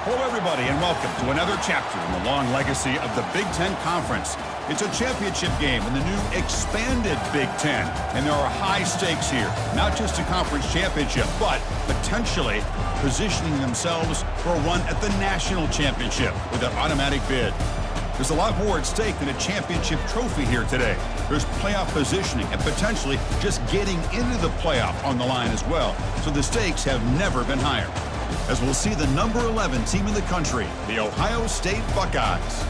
Hello, everybody, and welcome to another chapter in the long legacy of the Big Ten Conference. It's a championship game in the new expanded Big Ten, and there are high stakes here, not just a conference championship, but potentially positioning themselves for a run at the national championship with an automatic bid. There's a lot more at stake than a championship trophy here today. There's playoff positioning and potentially just getting into the playoff on the line as well, so the stakes have never been higher. As we'll see the number 11 team in the country, the Ohio State Buckeyes,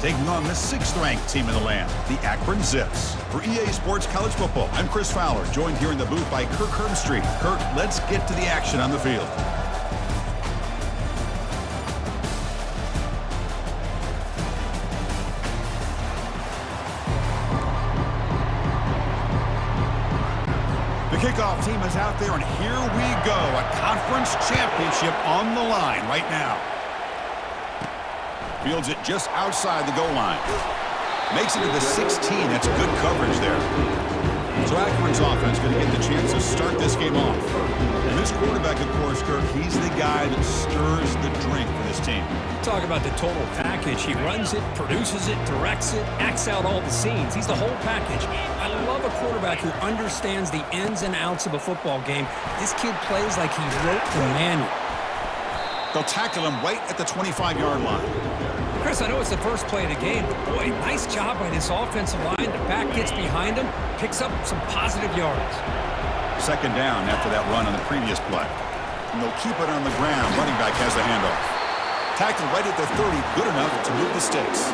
taking on the 6th-ranked team in the land, the Akron Zips. For EA Sports College Football, I'm Chris Fowler, joined here in the booth by Kirk Hermstreet. Kirk, let's get to the action on the field. Kickoff team is out there, and here we go. A conference championship on the line right now. Fields it just outside the goal line. Makes it to the 16. That's good coverage there. So Akron's offense going to get the chance to start this game off. And this quarterback, of course, Kirk, he's the guy that stirs the drink for this team. Talk about the total package. He runs it, produces it, directs it, acts out all the scenes. He's the whole package. I love a quarterback who understands the ins and outs of a football game. This kid plays like he wrote the manual. They'll tackle him right at the 25-yard line. Chris, I know it's the first play of the game, but boy, nice job by this offensive line. The back gets behind him, picks up some positive yards. Second down after that run on the previous play. And they'll keep it on the ground. Running back has the handoff. Tackled right at the 30, good enough to move the sticks.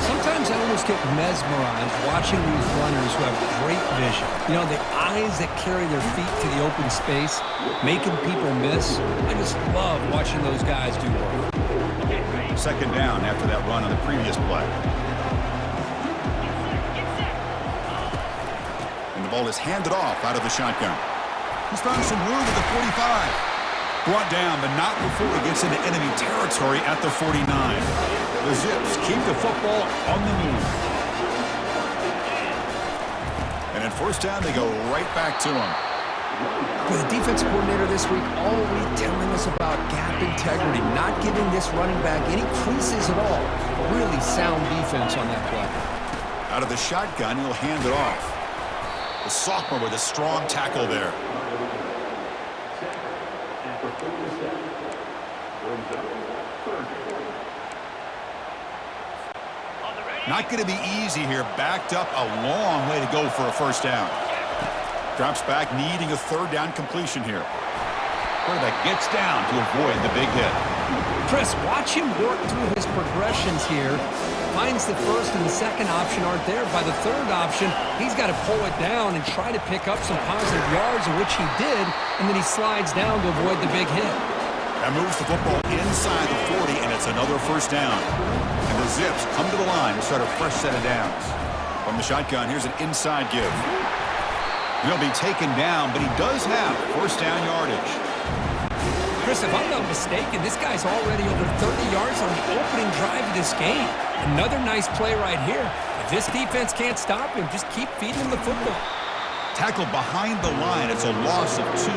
Sometimes I almost get mesmerized watching these runners who have great vision. You know, the eyes that carry their feet to the open space, making people miss. I just love watching those guys do work. Second down after that run on the previous play. And the ball is handed off out of the shotgun. He's found some room at the 45. Brought down, but not before he gets into enemy territory at the 49. The Zips keep the football on the move. And at first down, they go right back to him. For the defensive coordinator this week, all week telling us about gap integrity, not giving this running back any creases at all. Really sound defense on that play. Out of the shotgun, he'll hand it off. The sophomore with a strong tackle there. Not going to be easy here. Backed up a long way to go for a first down. Drops back, needing a third down completion here. Quarterback gets down to avoid the big hit. Chris, watch him work through his progressions here. Finds the first and the second option aren't there. By the third option, he's got to pull it down and try to pick up some positive yards, which he did, and then he slides down to avoid the big hit. That moves the football inside the 40, and it's another first down. And the Zips come to the line to start a fresh set of downs. From the shotgun, here's an inside give. He'll be taken down, but he does have first down yardage. Chris, if I'm not mistaken, this guy's already over 30 yards on the opening drive of this game. Another nice play right here. If this defense can't stop him, just keep feeding him the football. Tackled behind the line. It's a loss of 2.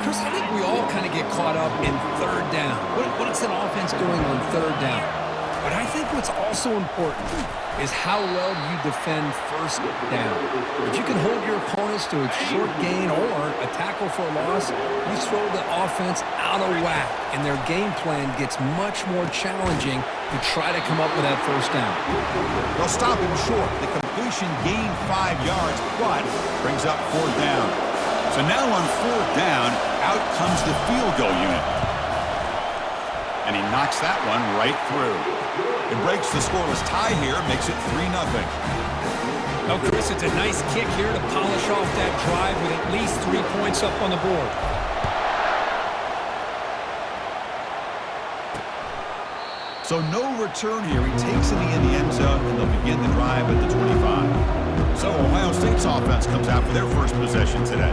Chris, I think we all kind of get caught up in third down. What is an offense doing on third down? But I think what's also important is how well you defend first down. If you can hold your opponents to a short gain or a tackle for a loss, you throw the offense out of whack, and their game plan gets much more challenging to try to come up with that first down. They'll stop him short. The completion gained 5 yards, but brings up fourth down. So now on fourth down, out comes the field goal unit. And he knocks that one right through. It breaks the scoreless tie here, makes it 3-0. Oh, Chris, it's a nice kick here to polish off that drive with at least 3 points up on the board. So no return here. He takes it in the end zone, and they'll begin the drive at the 25. So Ohio State's offense comes out for their first possession today.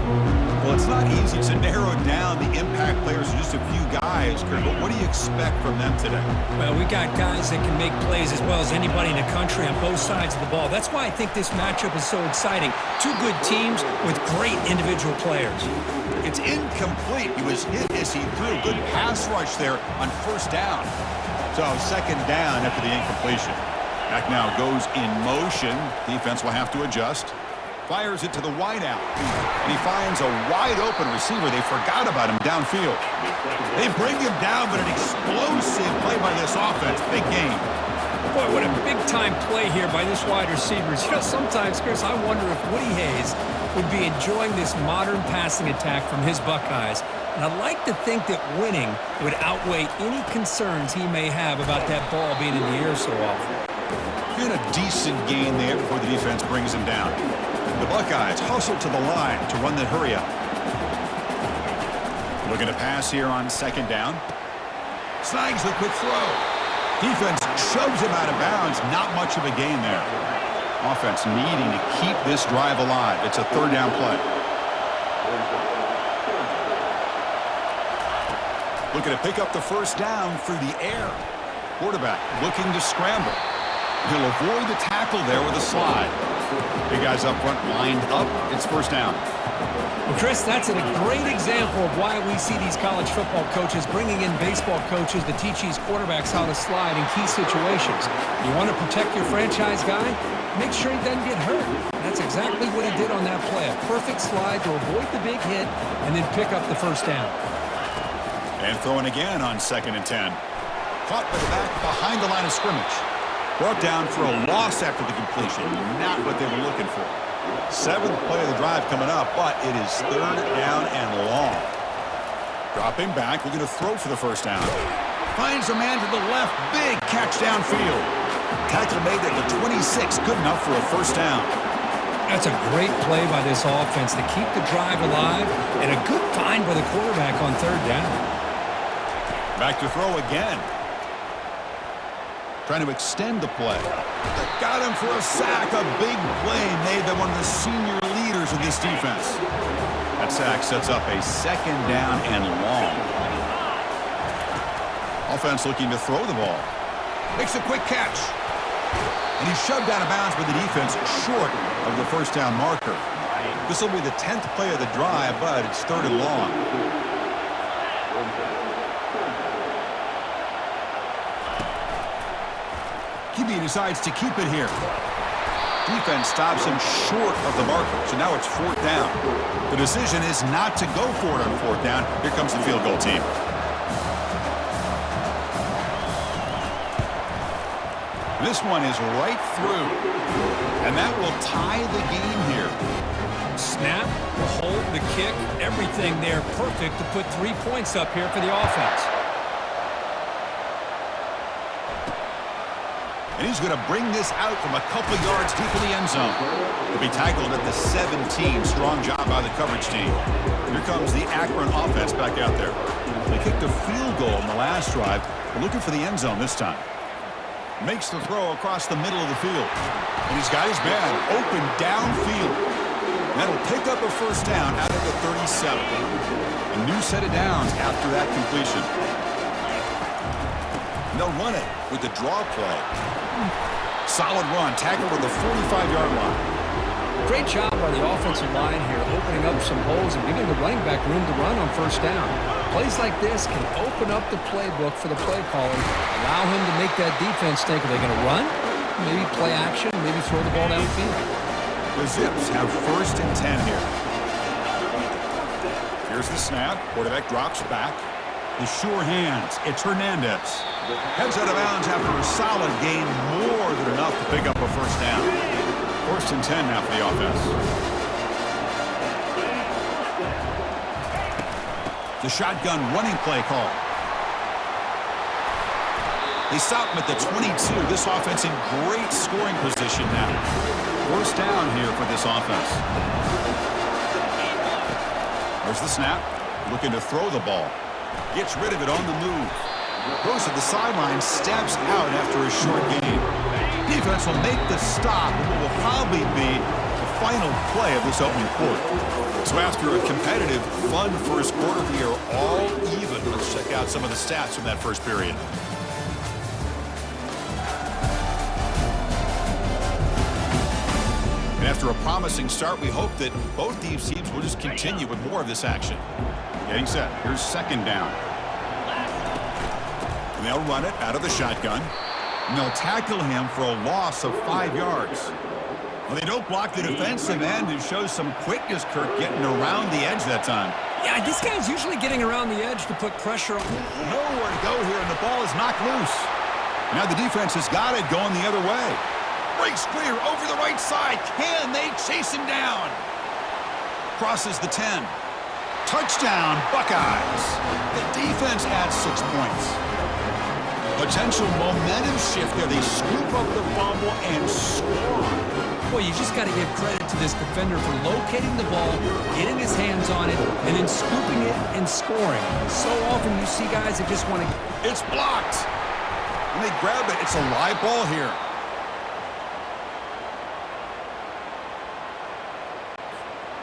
Well, it's not easy to narrow down the impact players to just a few guys, Kurt, but what do you expect from them today? Well, we got guys that can make plays as well as anybody in the country on both sides of the ball. That's why I think this matchup is so exciting. Two good teams with great individual players. It's incomplete. He was hit as he threw. Good pass rush there on first down. So second down after the incompletion. Back now goes in motion. Defense will have to adjust. Fires it to the wideout. And he finds a wide-open receiver. They forgot about him downfield. They bring him down, but an explosive play by this offense. Big game. Boy, what a big-time play here by this wide receiver. You know, sometimes, Chris, I wonder if Woody Hayes would be enjoying this modern passing attack from his Buckeyes. And I'd like to think that winning would outweigh any concerns he may have about that ball being in the air so often. Get a decent gain there before the defense brings him down. The Buckeyes hustle to the line to run the hurry up. Looking to pass here on second down. Snags the quick throw. Defense shoves him out of bounds. Not much of a gain there. Offense needing to keep this drive alive. It's a third down play. Looking to pick up the first down through the air. Quarterback looking to scramble. He'll avoid the tackle there with a slide. Big guys up front lined up. It's first down. Well, Chris, that's a great example of why we see these college football coaches bringing in baseball coaches to teach these quarterbacks how to slide in key situations. You want to protect your franchise guy? Make sure he doesn't get hurt. That's exactly what he did on that play. A perfect slide to avoid the big hit and then pick up the first down. And throwing again on second and 10. Caught by the back behind the line of scrimmage. Brought down for a loss after the completion. Not what they were looking for. Seventh play of the drive coming up, but it is third down and long. Dropping back, looking to throw for the first down. Finds a man to the left. Big catch downfield. Tackle made at the 26. Good enough for a first down. That's a great play by this offense to keep the drive alive, and a good find by the quarterback on third down. Back to throw again. Trying to extend the play. Got him for a sack. A big play made by one of the senior leaders of this defense. That sack sets up a second down and long. Offense looking to throw the ball. Makes a quick catch. And he's shoved out of bounds by the defense short of the first down marker. This will be the 10th play of the drive, but it's third and long. QB decides to keep it here. Defense stops him short of the marker, so now it's fourth down. The decision is not to go for it on fourth down. Here comes the field goal team. This one is right through, and that will tie the game here. Snap, the hold, the kick, everything there perfect to put 3 points up here for the offense. And he's going to bring this out from a couple yards deep in the end zone. He'll be tackled at the 17. Strong job by the coverage team. Here comes the Akron offense back out there. They kicked a field goal in the last drive. They're looking for the end zone this time. Makes the throw across the middle of the field. And he's got his man open downfield. That'll pick up a first down out of the 37. A new set of downs after that completion. And they'll run it with the draw play. Solid run, tackled at the 45-yard line. Great job by the offensive line here, opening up some holes and giving the running back room to run on first down. Plays like this can open up the playbook for the play caller, allow him to make that defense think, are they going to run? Maybe play action, maybe throw the ball downfield. The Zips have first and 10 here. Here's the snap. Quarterback drops back. The sure hands. It's Hernandez. Heads out of bounds after a solid gain, more than enough to pick up a first down. First and 10 now for the offense. The shotgun running play call. They stop him at the 22. This offense in great scoring position now. First down here for this offense. There's the snap. Looking to throw the ball. Gets rid of it on the move. Goes to the sideline, steps out after a short gain. Defense will make the stop, and what will probably be the final play of this opening quarter. So after a competitive, fun first quarter, we are all even. Let's check out some of the stats from that first period. And after a promising start, we hope that both these teams will We'll just continue with more of this action. Getting set. Here's second down. And they'll run it out of the shotgun. And they'll tackle him for a loss of 5 yards. Well, they don't block the defensive end and show some quickness, Kirk, getting around the edge that time. Yeah, this guy's usually getting around the edge to put pressure on. Nowhere to go here, and the ball is knocked loose. Now the defense has got it going the other way. Breaks clear over the right side. Can they chase him down? Crosses the 10. Touchdown, Buckeyes. The defense adds 6 points. Potential momentum shift there. They scoop up the fumble and score. Well, you just got to give credit to this defender for locating the ball, getting his hands on it, and then scooping it and scoring. So often you see guys that just want to... It's blocked. And they grab it. It's a live ball here.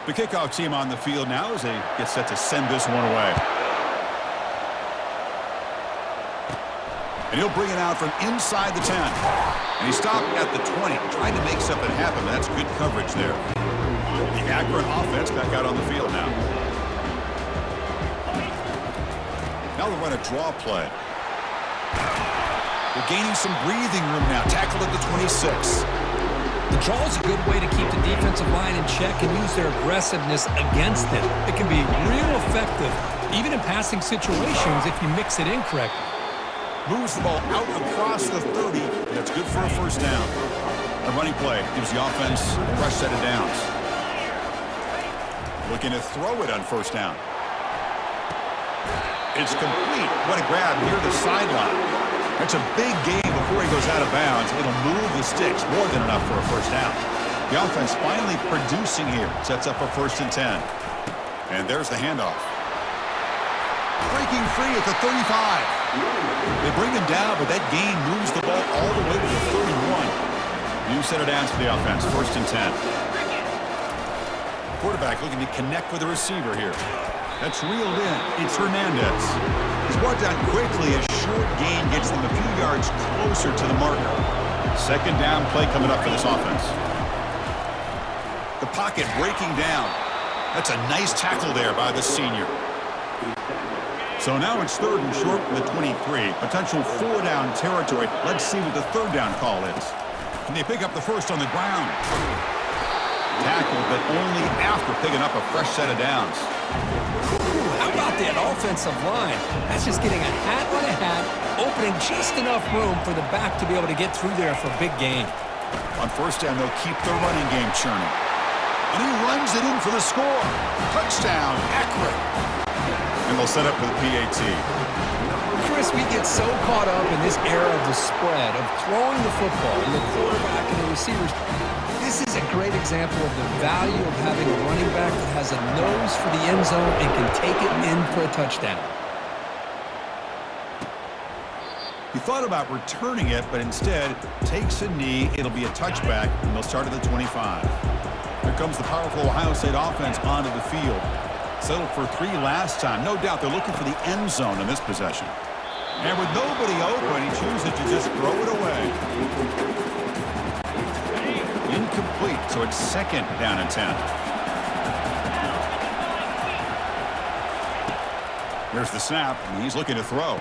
The kickoff team on the field now as they get set to send this one away. And he'll bring it out from inside the 10. And he stopped at the 20, trying to make something happen. That's good coverage there. The Akron offense back out on the field now. Now they'll run a draw play. They're gaining some breathing room now. Tackled at the 26. The draw is a good way to keep the defensive line in check and use their aggressiveness against them. It can be real effective, even in passing situations if you mix it in correctly. Moves the ball out across the 30. That's good for a first down. A running play gives the offense a fresh set of downs. Looking to throw it on first down. It's complete. What a grab near the sideline. That's a big gain before he goes out of bounds. It'll move the sticks more than enough for a first down. The offense finally producing here. Sets up a 1st and 10. And there's the handoff. Breaking free at the 35. They bring him down, but that gain moves the ball all the way to the 31. New set of downs for the offense. 1st and 10. Quarterback looking to connect with the receiver here. That's reeled in. It's Hernandez. He's brought down quickly. A short gain gets them a few yards closer to the marker. Second down play coming up for this offense. The pocket breaking down. That's a nice tackle there by the senior. So now it's 3rd and short from the 23. Potential 4-down territory. Let's see what the 3rd down call is. Can they pick up the first on the ground? Tackled, but only after picking up a fresh set of downs. How about that offensive line? That's just getting a hat on a hat, opening just enough room for the back to be able to get through there for a big gain. On first down, they'll keep the running game churning. And he runs it in for the score. Touchdown, Akron. And they'll set up for the PAT. Chris, we get so caught up in this era of the spread, of throwing the football, and the quarterback and the receivers. This is a great example of the value of having a running back that has a nose for the end zone and can take it in for a touchdown. He thought about returning it, but instead takes a knee. It'll be a touchback, and they'll start at the 25. Here comes the powerful Ohio State offense onto the field. Settled for 3 last time. No doubt they're looking for the end zone in this possession. And with nobody open, he chooses to just throw it away. Incomplete, so it's 2nd down and 10. Here's the snap, and he's looking to throw.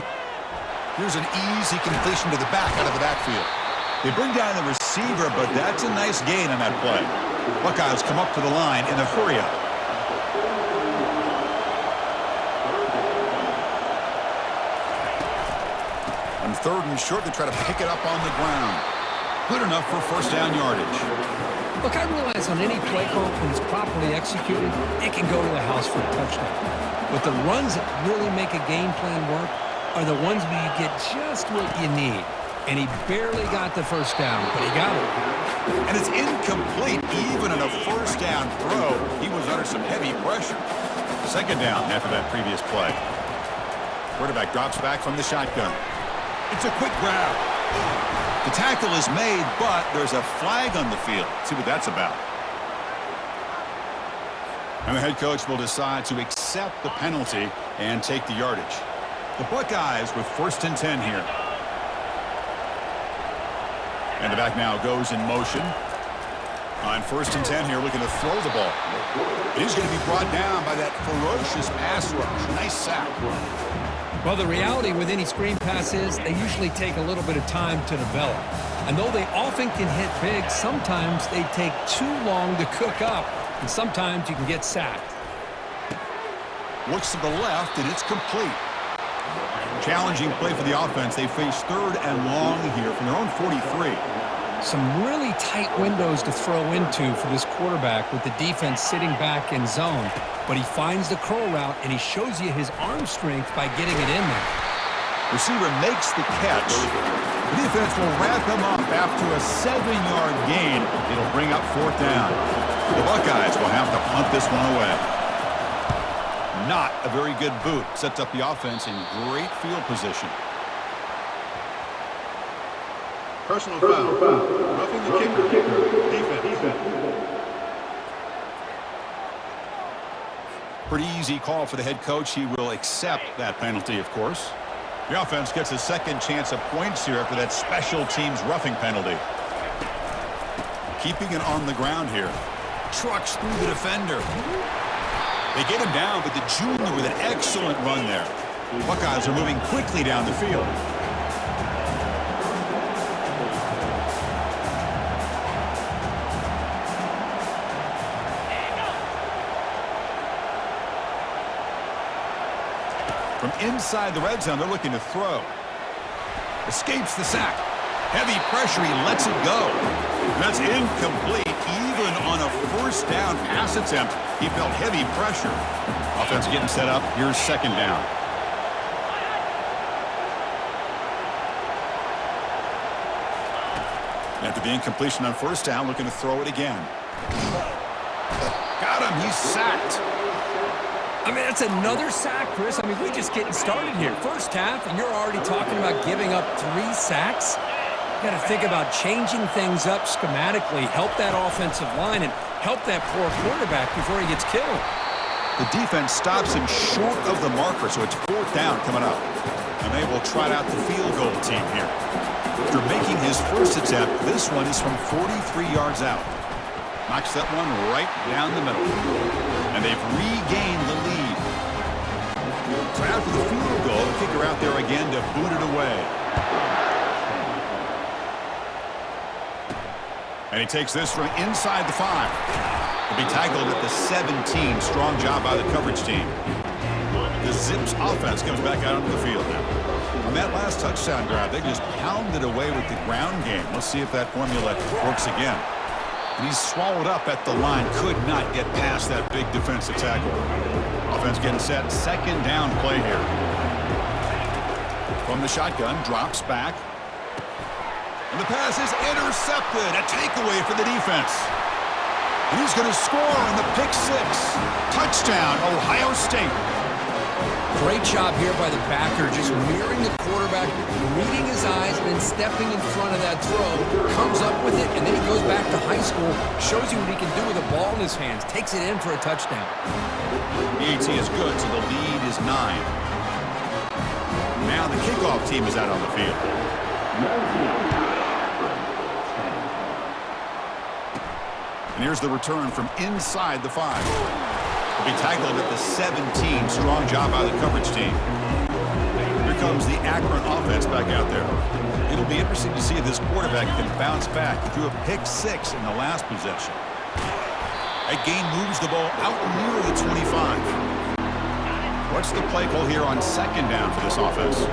Here's an easy completion to the back out of the backfield. They bring down the receiver, but that's a nice gain on that play. Buckeyes come up to the line in a hurry-up. On 3rd and short, they try to pick it up on the ground. Good enough for first down yardage. Look, I realize on any play call, when it's properly executed, it can go to the house for a touchdown. But the runs that really make a game plan work are the ones where you get just what you need. And he barely got the first down, but he got it. And it's incomplete. Even in a first down throw, he was under some heavy pressure. 2nd down after that previous play. Quarterback drops back from the shotgun. It's a quick grab. The tackle is made, but there's a flag on the field. Let's see what that's about. And the head coach will decide to accept the penalty and take the yardage. The Buckeyes with 1st and 10 here. And the back now goes in motion. On 1st and 10 here, looking to throw the ball. And he's going to be brought down by that ferocious pass rush. Nice sack. Well, the reality with any screen pass is they usually take a little bit of time to develop. And though they often can hit big, sometimes they take too long to cook up, and sometimes you can get sacked. Looks to the left, and it's complete. Challenging play for the offense. They face 3rd and long here from their own 43. Some really tight windows to throw into for this quarterback with the defense sitting back in zone. But he finds the curl route, and he shows you his arm strength by getting it in there. Receiver makes the catch. The defense will wrap him up after a 7-yard gain. It'll bring up 4th down. The Buckeyes will have to punt this one away. Not a very good boot. Sets up the offense in great field position. Personal foul. Roughing the kicker. Defense. Pretty easy call for the head coach. He will accept that penalty, of course. The offense gets a second chance at points here after that special teams roughing penalty. Keeping it on the ground here. Trucks through the defender. They get him down, but the junior with an excellent run there. Buckeyes are moving quickly down the field. From inside the red zone, they're looking to throw. Escapes the sack. Heavy pressure, he lets it go. That's incomplete. Even on a 1st down pass attempt, he felt heavy pressure. Offense getting set up. Here's 2nd down. After the incompletion on 1st down, looking to throw it again. Got him. He's sacked. I mean, that's another sack, Chris. I mean, we're just getting started here. First half, and you're already talking about giving up 3 sacks. You got to think about changing things up schematically, help that offensive line, and help that poor quarterback before he gets killed. The defense stops him short of the marker, so it's 4th down coming up. And they will trot out the field goal team here. After making his first attempt, this one is from 43 yards out. Knocks that one right down the middle. And they've regained the lead. So after the field goal, the kicker out there again to boot it away. And he takes this from inside the 5. He'll be tackled at the 17. Strong job by the coverage team. The Zips offense comes back out onto the field now. On that last touchdown drive, they just pounded away with the ground game. Let's see if that formula works again. And he's swallowed up at the line. Could not get past that big defensive tackle. Offense getting set. 2nd down play here. From the shotgun, drops back. And the pass is intercepted. A takeaway for the defense. And he's going to score on the pick 6. Touchdown, Ohio State. Great job here by the backer, just mirroring the quarterback, reading his eyes, and then stepping in front of that throw. Comes up with it, and then he goes back to high school, shows you what he can do with a ball in his hands, takes it in for a touchdown. The AT is good, so the lead is 9. Now the kickoff team is out on the field. And here's the return from inside the 5. Will be tackled at the 17. Strong job by the coverage team. Here comes the Akron offense back out there. It'll be interesting to see if this quarterback can bounce back. He threw a pick 6 in the last possession. That gain moves the ball out near the 25. What's the play call here on 2nd down for this offense?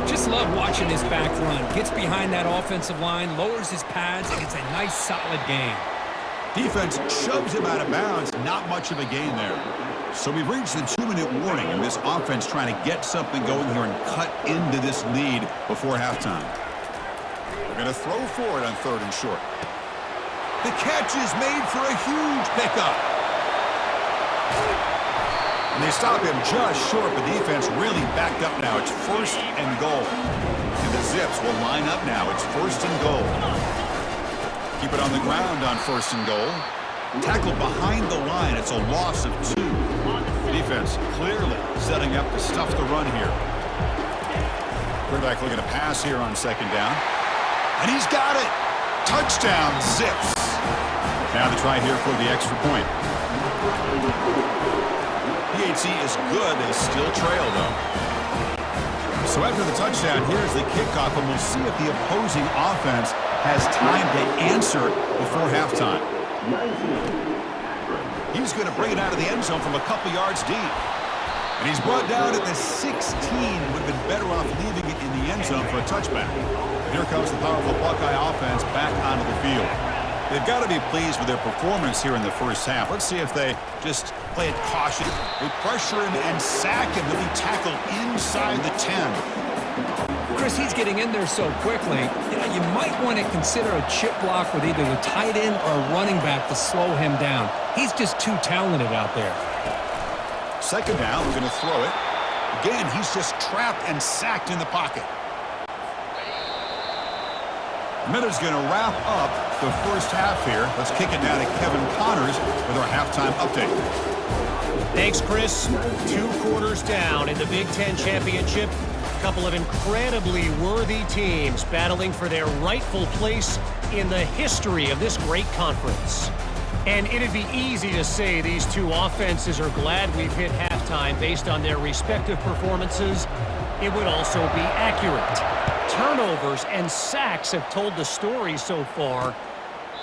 Just love watching his back run. Gets behind that offensive line, lowers his pads, and gets a nice solid gain. Defense shoves him out of bounds. Not much of a gain there. So we've reached the 2-minute warning, and this offense trying to get something going here and cut into this lead before halftime. They're going to throw for it on 3rd and short. The catch is made for a huge pickup. And they stop him just short, but defense really backed up now. It's 1st and goal. And the Zips will line up now. It's 1st and goal. Keep it on the ground on 1st and goal. Tackled behind the line. It's a loss of 2. Defense clearly setting up to stuff the run here. Quarterback looking to pass here on 2nd down. And he's got it. Touchdown, Zips. Now the try here for the extra point. PAT is good. They still trail, though. So after the touchdown, here's the kickoff, and we'll see if the opposing offense has time to answer before halftime. He's going to bring it out of the end zone from a couple yards deep. And he's brought down at the 16. Would have been better off leaving it in the end zone for a touchback. And here comes the powerful Buckeye offense back onto the field. They've got to be pleased with their performance here in the first half. Let's see if they just play it cautious. They pressure him and sack him. They'll be tackled inside the 10. Chris, he's getting in there so quickly. You might want to consider a chip block with either the tight end or a running back to slow him down. He's just too talented out there. Second down, we're going to throw it. Again, he's just trapped and sacked in the pocket. Miller's going to wrap up the first half here. Let's kick it now to Kevin Connors with our halftime update. Thanks, Chris. 2 quarters down in the Big Ten Championship. A couple of incredibly worthy teams battling for their rightful place in the history of this great conference. And it'd be easy to say these two offenses are glad we've hit halftime based on their respective performances. It would also be accurate. Turnovers and sacks have told the story so far.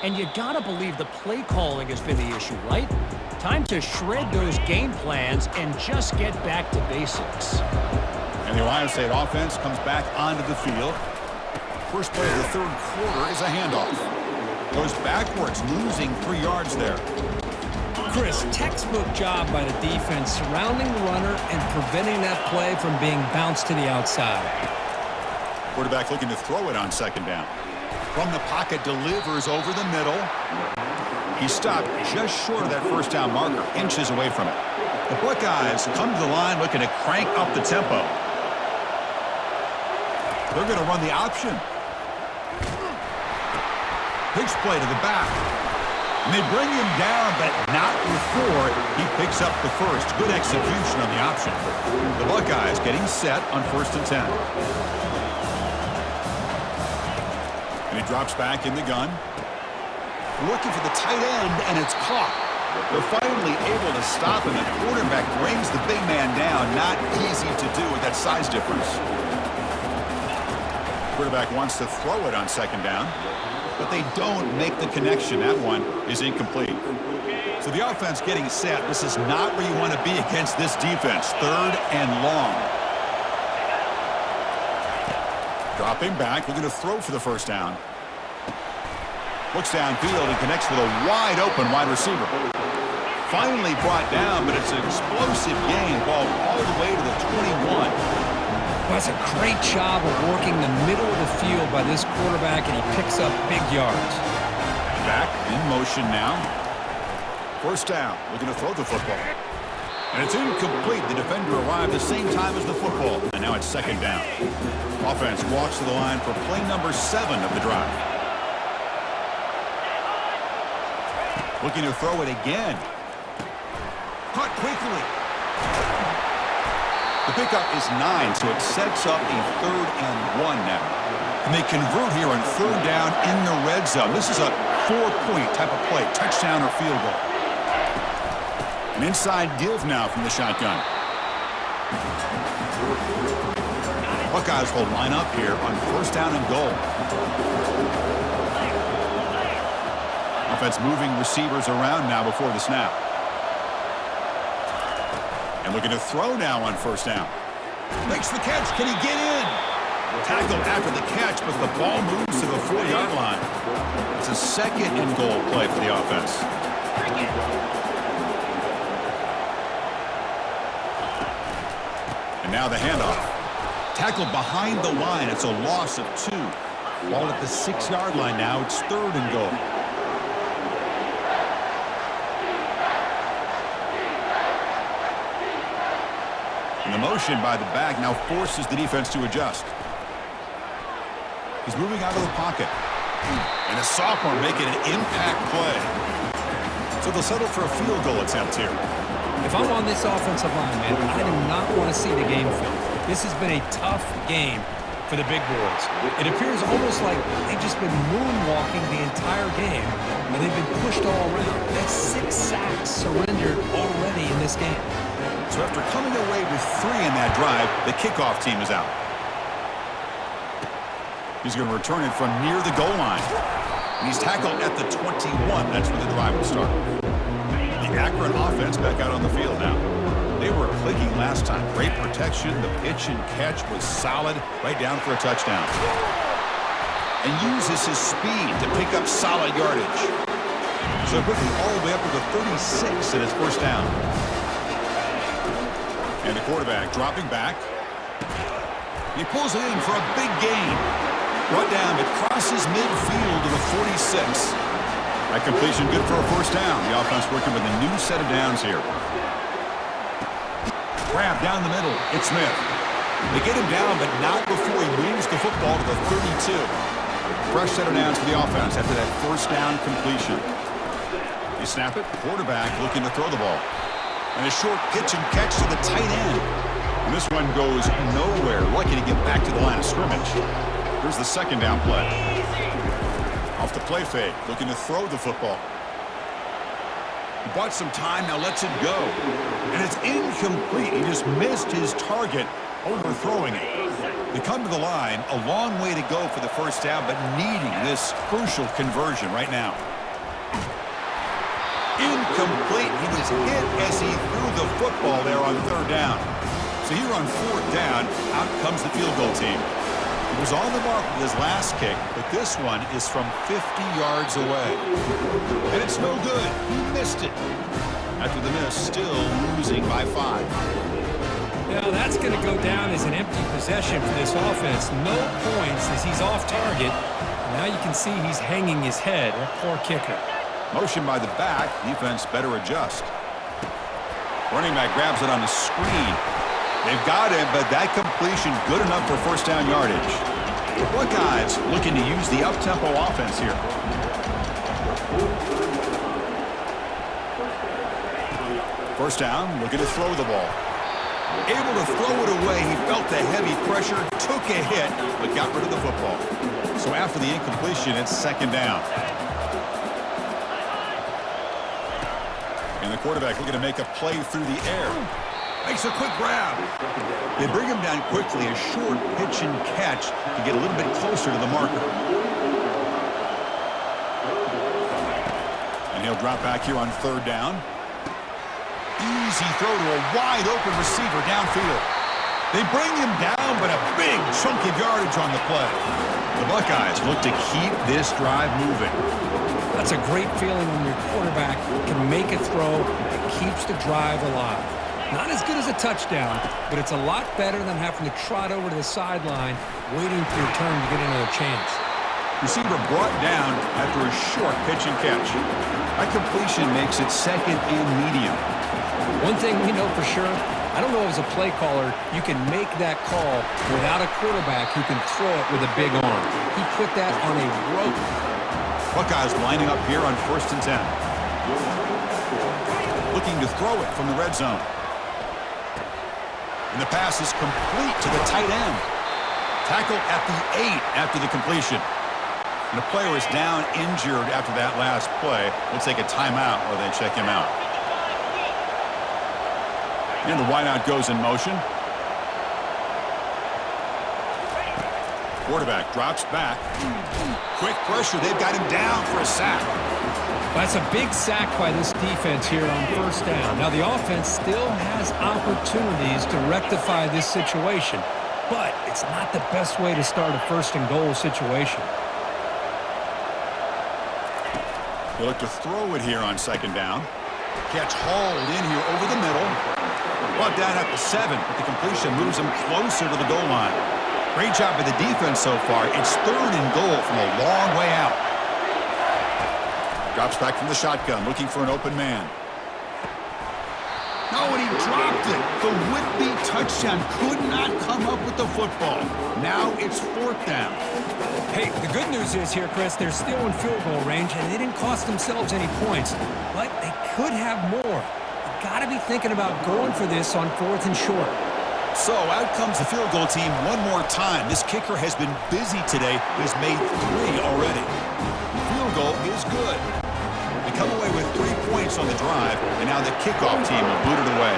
And you gotta believe the play calling has been the issue, right? Time to shred those game plans and just get back to basics. And the Ohio State offense comes back onto the field. First play of the third quarter is a handoff. Goes backwards, losing 3 yards there. Chris, textbook job by the defense surrounding the runner and preventing that play from being bounced to the outside. Quarterback looking to throw it on second down. From the pocket, delivers over the middle. He stopped just short of that first down marker, inches away from it. The Buckeyes come to the line looking to crank up the tempo. They're going to run the option. Pitch play to the back. And they bring him down, but not before he picks up the first. Good execution on the option. The Buckeyes getting set on 1st and 10. And he drops back in the gun. Looking for the tight end, and it's caught. They're finally able to stop him. The quarterback brings the big man down. Not easy to do with that size difference. Quarterback wants to throw it on second down, but they don't make the connection. That one is incomplete. So the offense getting set. This is not where you want to be against this defense. 3rd and long. Dropping back, looking to throw for the first down. Looks downfield and connects with a wide-open wide receiver. Finally brought down, but it's an explosive gain. Ball all the way to the 21. That's a great job of working the middle of the field by this quarterback, and he picks up big yards. Back in motion now. First down, looking to throw the football. And it's incomplete. The defender arrived the same time as the football. And now it's second down. Offense walks to the line for play number 7 of the drive. Looking to throw it again. Caught quickly. The pickup is 9, so it sets up a 3rd and 1 now. And they convert here on 3rd down in the red zone. This is a 4-point type of play, touchdown or field goal. An inside give now from the shotgun. Buckeyes will line up here on 1st down and goal. Offense moving receivers around now before the snap. And looking to throw now on 1st down. Makes the catch. Can he get in? Tackled after the catch, but the ball moves to the 4-yard line. It's a 2nd and goal play for the offense. And now the handoff. Tackled behind the line. It's a loss of 2. Ball at the 6-yard line now. It's 3rd and goal. And the motion by the back now forces the defense to adjust. He's moving out of the pocket. And a sophomore making an impact play. So they'll settle for a field goal attempt here. If I'm on this offensive line, man, I do not want to see the game film. This has been a tough game. for the big boys. It appears almost like they've just been moonwalking the entire game, and they've been pushed all around. That's 6 sacks surrendered already in this game. So after coming away with 3 in that drive, the kickoff team is out. He's going to return it from near the goal line. And he's tackled at the 21. That's where the drive will start. The Akron offense back out on the field now. They were clicking last time. Great protection. The pitch and catch was solid. Right down for a touchdown. And uses his speed to pick up solid yardage. So quickly all the way up to the 36 at his first down. And the quarterback dropping back. He pulls it in for a big gain. Brought down, it crosses midfield to the 46. That completion good for a first down. The offense working with a new set of downs here. Grab down the middle. It's Smith. They get him down, but not before he moves the football to the 32. Fresh set of downs for the offense after that first down completion. They snap it. Quarterback looking to throw the ball. And a short pitch and catch to the tight end. And this one goes nowhere. Lucky to get back to the line of scrimmage. Here's the second down play. Off the play fake, looking to throw the football. He bought some time, now lets it go. And it's incomplete. He just missed his target, overthrowing it. They come to the line, a long way to go for the first down, but needing this crucial conversion right now. Incomplete. He was hit as he threw the football there on third down. So here on fourth down, out comes the field goal team. He was on the mark with his last kick, but this one is from 50 yards away. And it's no good. He missed it. After the miss, still losing by 5. Now that's going to go down as an empty possession for this offense. No points as he's off target. And now you can see he's hanging his head. A poor kicker. Motion by the back. Defense better adjust. Running back grabs it on the screen. They've got him, but that completion good enough for first down yardage. The Buckeyes looking to use the up-tempo offense here. First down, looking to throw the ball. Able to throw it away. He felt the heavy pressure, took a hit, but got rid of the football. So after the incompletion, it's second down. And the quarterback looking to make a play through the air. Makes a quick grab. They bring him down quickly, a short pitch and catch to get a little bit closer to the marker. And he'll drop back here on third down. Easy throw to a wide open receiver downfield. They bring him down, but a big chunk of yardage on the play. The Buckeyes look to keep this drive moving. That's a great feeling when your quarterback can make a throw that keeps the drive alive. Not as good as a touchdown, but it's a lot better than having to trot over to the sideline, waiting for your turn to get another chance. Receiver brought down after a short pitch and catch. That completion makes it second and medium. One thing we know for sure, I don't know as a play caller, you can make that call without a quarterback who can throw it with a big arm. He put that on a rope. Buckeyes lining up here on 1st and 10. Looking to throw it from the red zone. And the pass is complete to the tight end. Tackled at the 8 after the completion. And the player is down injured after that last play. We'll take a timeout while they check him out. And the wideout goes in motion. Quarterback drops back. Quick pressure. They've got him down for a sack. That's a big sack by this defense here on first down. Now, the offense still has opportunities to rectify this situation, but it's not the best way to start a first and goal situation. They look to throw it here on second down. Catch hauled in here over the middle. Brought down at the 7, but the completion moves him closer to the goal line. Great job by the defense so far. It's third and goal from a long way out. Drops back from the shotgun, looking for an open man. No, and he dropped it. The would-be touchdown could not come up with the football. Now it's fourth down. Hey, the good news is here, Chris, they're still in field goal range, and they didn't cost themselves any points. But they could have more. You got to be thinking about going for this on 4th and short. So out comes the field goal team one more time. This kicker has been busy today. Has made 3 already. The field goal is good. They come away with 3 points on the drive, and now the kickoff team will boot it away.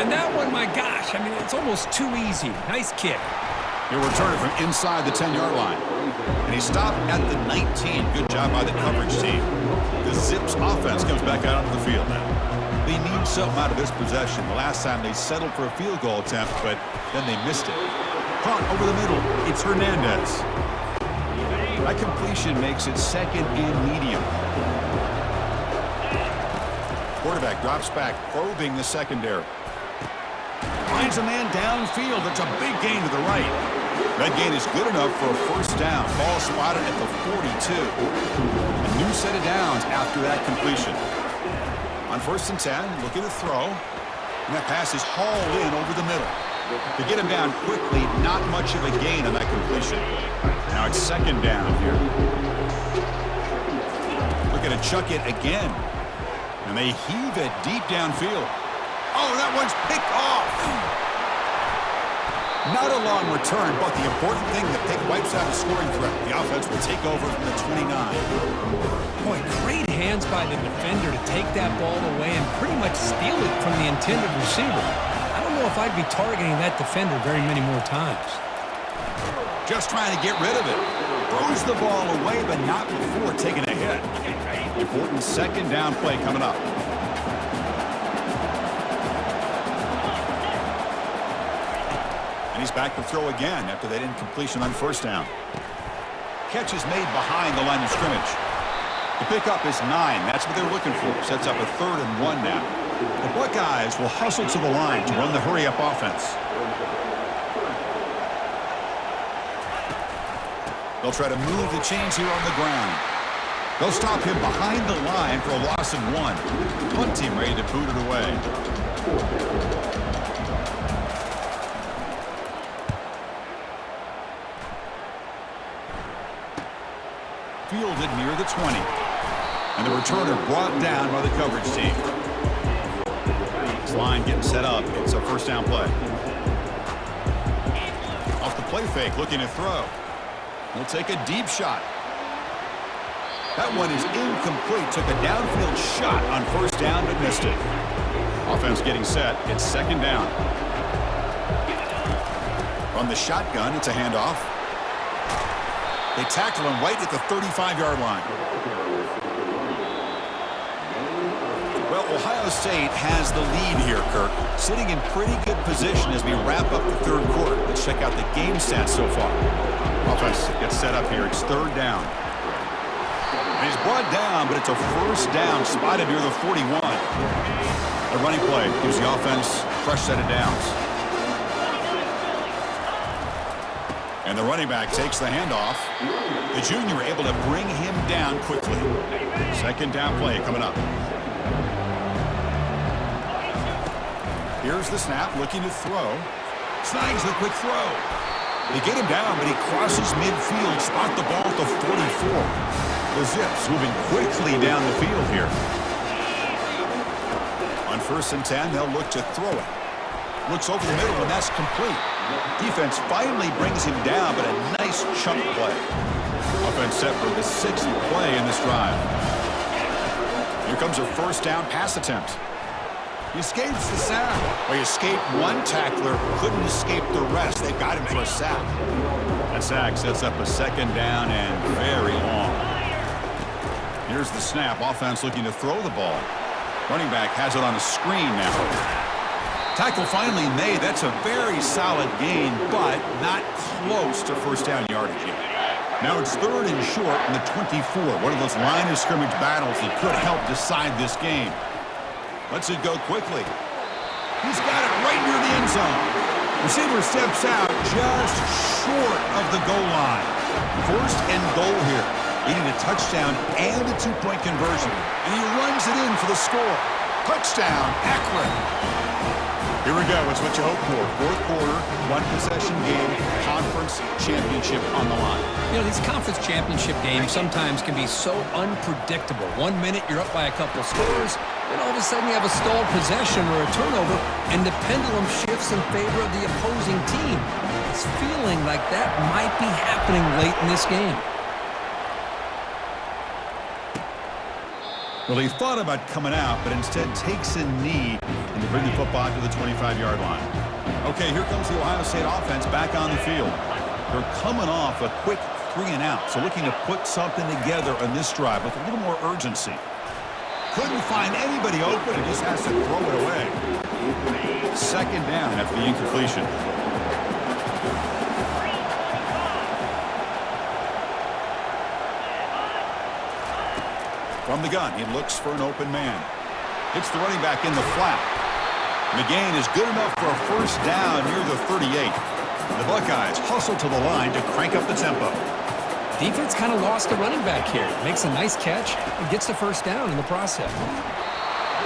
And that one, my gosh, I mean, it's almost too easy. Nice kick. He'll return it from inside the 10-yard line. And he stopped at the 19. Good job by the coverage team. The Zips offense comes back out onto the field now. They need something out of this possession. The last time they settled for a field goal attempt, but then they missed it. Caught over the middle. It's Hernandez. That completion makes it 2nd and medium. Quarterback drops back, probing the secondary. Finds a man downfield. It's a big gain to the right. That gain is good enough for a first down. Ball spotted at the 42. A new set of downs after that completion. On 1st and 10, looking to throw. And that pass is hauled in over the middle. To get him down quickly, not much of a gain on that completion. Now it's 2nd down here. Looking to chuck it again. And they heave it deep downfield. Oh, that one's picked off. Not a long return, but the important thing that Pick wipes out a scoring threat. The offense will take over from the 29. Boy, great hands by the defender to take that ball away and pretty much steal it from the intended receiver. I don't know if I'd be targeting that defender very many more times. Just trying to get rid of it. Throws the ball away, but not before taking a hit. Important 2nd down play coming up. And he's back to throw again after that incompletion on 1st down. Catch is made behind the line of scrimmage. The pickup is 9. That's what they're looking for. Sets up a 3rd and 1 now. The Buckeyes will hustle to the line to run the hurry-up offense. They'll try to move the chains here on the ground. They'll stop him behind the line for a loss of 1. Punt team ready to boot it away. Fielded near the 20. And the returner brought down by the coverage team. This line getting set up. It's a 1st down play. Off the play fake, looking to throw. He'll take a deep shot. That one is incomplete. Took a downfield shot on 1st down, but missed it. Offense getting set. It's 2nd down. From the shotgun, it's a handoff. They tackle him right at the 35-yard line. Well, Ohio State has the lead here, Kirk. Sitting in pretty good position as we wrap up the 3rd quarter. Let's check out the game stats so far. Offense gets set up here. It's 3rd down. And he's brought down, but it's a 1st down spotted near the 41. A running play gives the offense a fresh set of downs. And the running back takes the handoff. The junior able to bring him down quickly. 2nd down play coming up. Here's the snap, looking to throw. Snags the quick throw. They get him down, but he crosses midfield. Spot the ball at the 44. The Zips moving quickly down the field here. On 1st and 10, they'll look to throw it. Looks over the middle, and that's complete. Defense finally brings him down, but a nice chunk play. Offense set for the 6th play in this drive. Here comes a 1st down pass attempt. He escapes the sack. Well, he escaped one tackler, couldn't escape the rest. They got him for a sack. That sack sets up a 2nd down and very long. Here's the snap. Offense looking to throw the ball. Running back has it on a screen now. Tackle finally made. That's a very solid gain, but not close to 1st down yardage yet. Now it's 3rd and short in the 24. One of those line of scrimmage battles that could help decide this game. Lets it go quickly. He's got it right near the end zone. Receiver steps out just short of the goal line. 1st and goal here. Needing a touchdown and a 2-point conversion. And he runs it in for the score. Touchdown, Akron. Here we go. It's what you hope for. 4th quarter, 1-possession game, conference championship on the line. You know, these conference championship games sometimes can be so unpredictable. 1 minute you're up by a couple of scores. Then all of a sudden you have a stalled possession or a turnover, and the pendulum shifts in favor of the opposing team. It's feeling like that might be happening late in this game. Well, he thought about coming out, but instead takes a knee and to bring the football to the 25-yard line. Okay, here comes the Ohio State offense back on the field. They're coming off a quick 3-and-out, so looking to put something together on this drive with a little more urgency. Couldn't find anybody open and just has to throw it away. Second down after the incompletion. From the gun, he looks for an open man. Hits the running back in the flat. McGain is good enough for a first down near the 38. The Buckeyes hustle to the line to crank up the tempo. Defense kind of lost the running back here. Makes a nice catch and gets the first down in the process.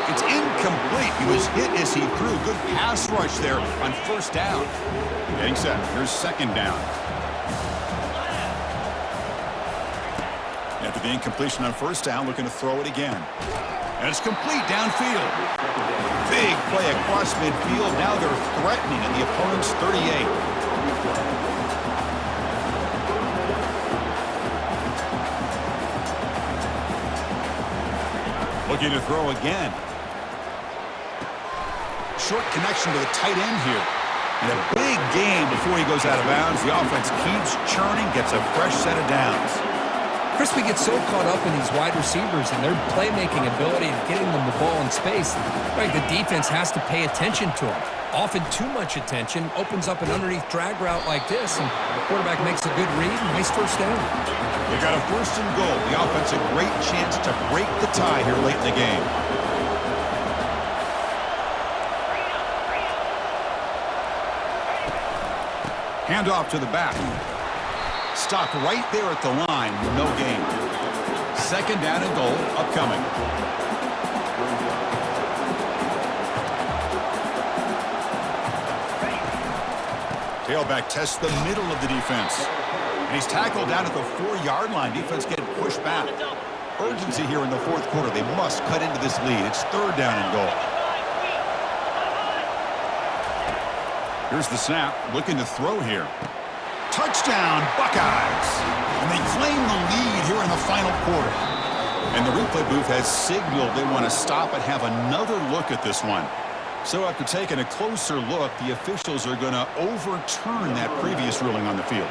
It's incomplete. He was hit as he threw. Good pass rush there on first down. Getting set. Here's second down. After the incompletion on first down, looking to throw it again. And it's complete downfield. Big play across midfield. Now they're threatening at the opponent's 38. Looking to throw again. Short connection to the tight end here. And a big game before he goes out of bounds. The offense keeps churning, gets a fresh set of downs. Chris, we get so caught up in these wide receivers and their playmaking ability and getting them the ball in space. Right, the defense has to pay attention to them. Often too much attention opens up an underneath drag route like this, and the quarterback makes a good read. Nice first down. They got a first and goal. The offense a great chance to break the tie here late in the game. Hand off to the back. Stopped right there at the line. No gain. Second down and goal upcoming. Tailback tests the middle of the defense. And he's tackled down at the 4-yard line. Defense getting pushed back. Urgency here in the fourth quarter. They must cut into this lead. It's third down and goal. Here's the snap. Looking to throw here. Touchdown, Buckeyes. And they claim the lead here in the final quarter. And the replay booth has signaled they want to stop and have another look at this one. So after taking a closer look, the officials are going to overturn that previous ruling on the field.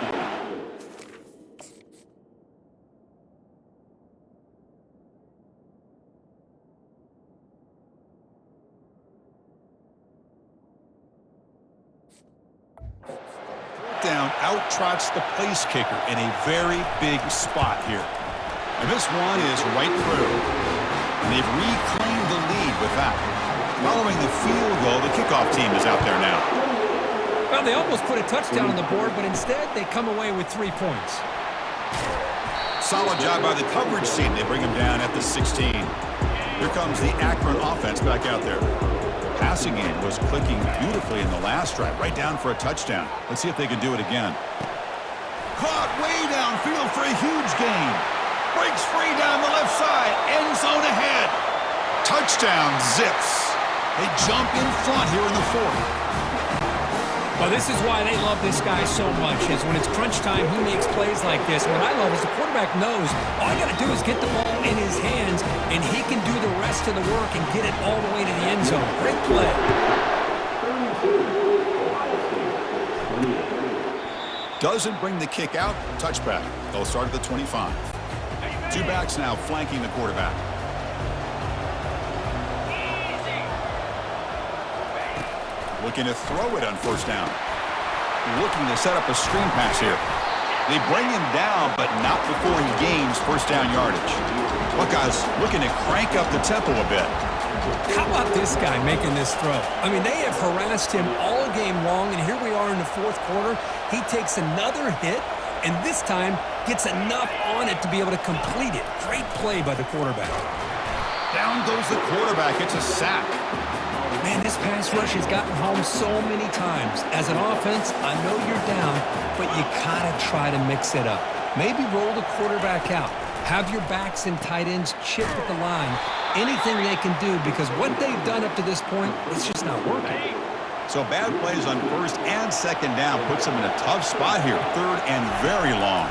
Down out-trots the place kicker in a very big spot here. And this one is right through. And they've reclaimed the lead with that. Following the field goal, the kickoff team is out there now. Well, they almost put a touchdown on the board, but instead they come away with 3 points. Solid job by the coverage team. They bring him down at the 16. Here comes the Akron offense back out there. The passing game was clicking beautifully in the last drive, right down for a touchdown. Let's see if they can do it again. Caught way downfield for a huge gain. Breaks free down the left side. End zone ahead. Touchdown, Zips. They jump in front here in the fourth. Well, this is why they love this guy so much, is when it's crunch time, he makes plays like this. What I love is the quarterback knows all I got to do is get the ball in his hands, and he can do the rest of the work and get it all the way to the end zone. Great play. Doesn't bring the kick out. Touchback. They'll start at the 25. 2 backs now flanking the quarterback. Looking to throw it on first down. Looking to set up a screen pass here. They bring him down, but not before he gains first down yardage. Buckeyes looking to crank up the tempo a bit. How about this guy making this throw? I mean, they have harassed him all game long, and here we are in the fourth quarter. He takes another hit, and this time gets enough on it to be able to complete it. Great play by the quarterback. Down goes the quarterback. It's a sack. Man, this pass rush has gotten home so many times. As an offense, I know you're down, but you gotta try to mix it up. Maybe roll the quarterback out. Have your backs and tight ends chip at the line anything they can do because what they've done up to this point, it's just not working. So bad plays on first and second down puts them in a tough spot here. Third and very long.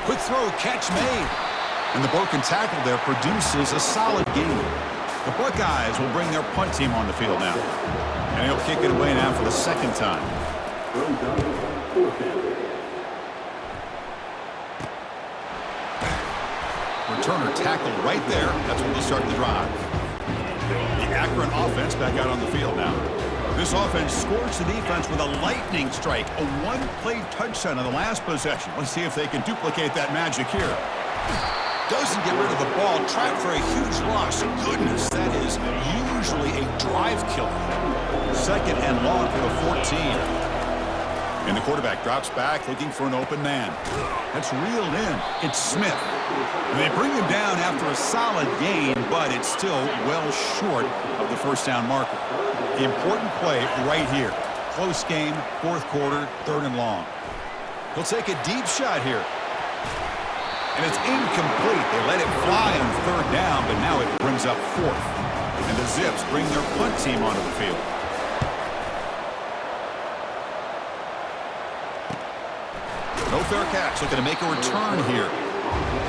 Quick throw, catch made. And the broken tackle there produces a solid gain. The Buckeyes will bring their punt team on the field now. And he'll kick it away now for the second time. Returner tackle right there. That's when they'll start the drive. The Akron offense back out on the field now. This offense scores the defense with a lightning strike. A one-play touchdown on the last possession. Let's see if they can duplicate that magic here. Doesn't get rid of the ball. Trapped for a huge loss. Goodness, that is usually a drive killer. Second and long for the 14. And the quarterback drops back looking for an open man. That's reeled in. It's Smith. And they bring him down after a solid gain, but it's still well short of the first down marker. The important play right here. Close game, fourth quarter, third and long. He'll take a deep shot here. And it's incomplete. They let it fly on third down, but now it brings up fourth. And the Zips bring their punt team onto the field. No fair catch, looking to make a return here.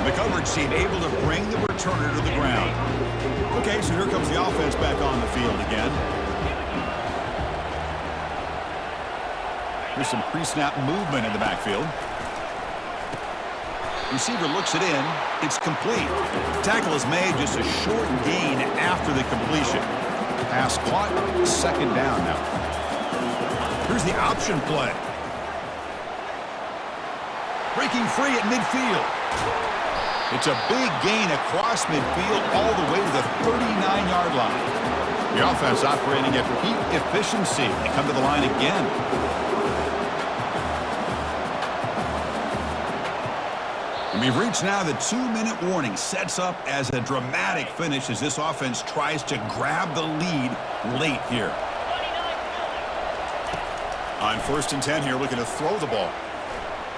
The coverage team able to bring the returner to the ground. Okay, so here comes the offense back on the field again. Here's some pre-snap movement in the backfield. Receiver looks it in. It's complete. Tackle is made, just a short gain after the completion. Pass caught, second down now. Here's the option play. Breaking free at midfield. It's a big gain across midfield all the way to the 39-yard line. The offense operating at peak efficiency. They come to the line again. And we've reached now the 2-minute warning. Sets up as a dramatic finish as this offense tries to grab the lead late here. On 1st and 10 here, looking to throw the ball.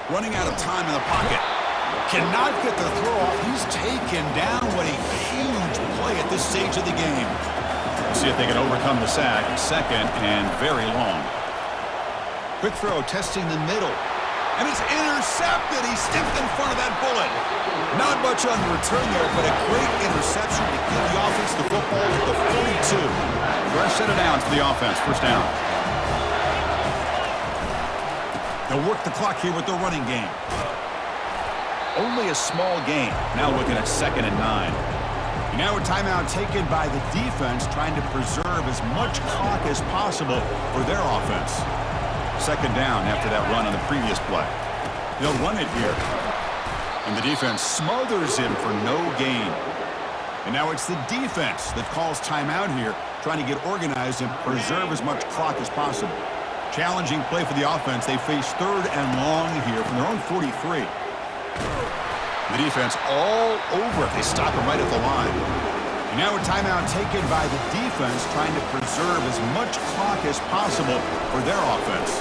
Running out of time in the pocket. Cannot get the throw off. He's taken down. What a huge play at this stage of the game. Let's see if they can overcome the sack. Second and very long. Quick throw testing the middle. And it's intercepted. He stepped in front of that bullet. Not much on the return there, but a great interception to give the offense the football at the 42. Fresh set of downs for the offense. First down. They'll work the clock here with the running game. Only a small gain. Now looking at 2nd and 9. And now a timeout taken by the defense, trying to preserve as much clock as possible for their offense. 2nd down after that run on the previous play. They'll run it here. And the defense smothers him for no gain. And now it's the defense that calls timeout here, trying to get organized and preserve as much clock as possible. Challenging play for the offense. They face 3rd and long here from their own 43. The defense all over it. They stop him right at the line. And now a timeout taken by the defense, trying to preserve as much clock as possible for their offense.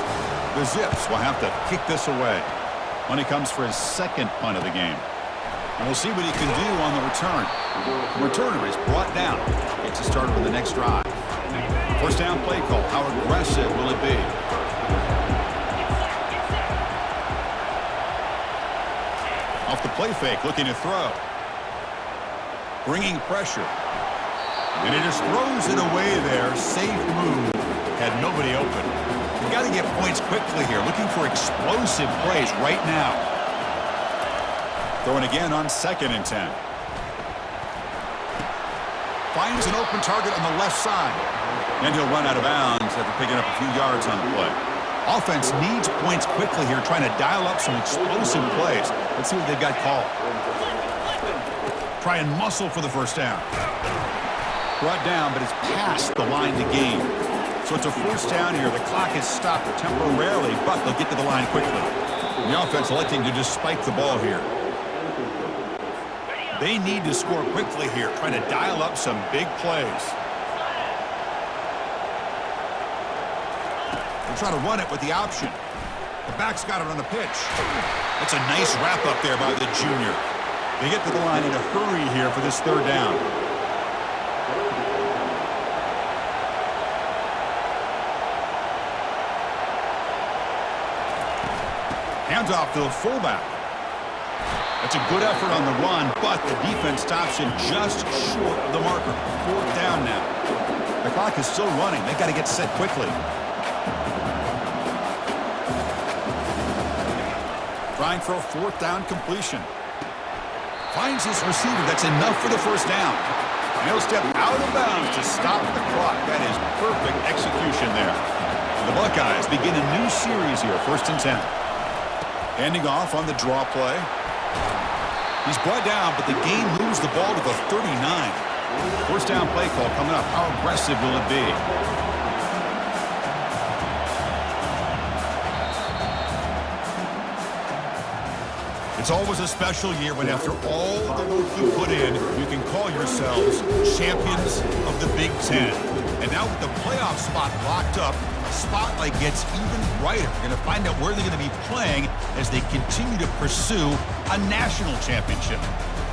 The Zips will have to kick this away when he comes for his second punt of the game. And we'll see what he can do on the return. The returner is brought down. Gets us started with the next drive. First down play call. How aggressive will it be? Off the play fake, looking to throw. Bringing pressure. And he just throws it away there. Safe move. Had nobody open. You've got to get points quickly here. Looking for explosive plays right now. Throwing again on 2nd and 10. Finds an open target on the left side. And he'll run out of bounds after picking up a few yards on the play. Offense needs points quickly here, trying to dial up some explosive plays. Let's see what they've got called. Try and muscle for the first down. Brought down, but it's past the line to gain. So it's a first down here. The clock is stopped temporarily, but they'll get to the line quickly. And the offense electing to just spike the ball here. They need to score quickly here, trying to dial up some big plays. They'll try to run it with the option. The back's got it on the pitch. That's a nice wrap up there by the junior. They get to the line in a hurry here for this third down. Hands off to the fullback. That's a good effort on the run, but the defense stops him just short of the marker. Fourth down now. The clock is still running. They've got to get set quickly. Trying for a fourth down completion. Finds his receiver. That's enough for the first down. And he'll step out of bounds to stop the clock. That is perfect execution there. The Buckeyes begin a new series here, 1st and 10. Handing off on the draw play. He's brought down, but the game moves the ball to the 39. First down play call coming up. How aggressive will it be? It's always a special year when after all the work you put in, you can call yourselves champions of the Big Ten. And now with the playoff spot locked up, the spotlight gets even brighter. We're going to find out where they're going to be playing as they continue to pursue a national championship.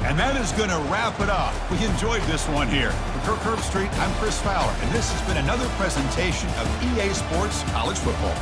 And that is going to wrap it up. We enjoyed this one here. For Kirk Herbstreit, I'm Chris Fowler, and this has been another presentation of EA Sports College Football.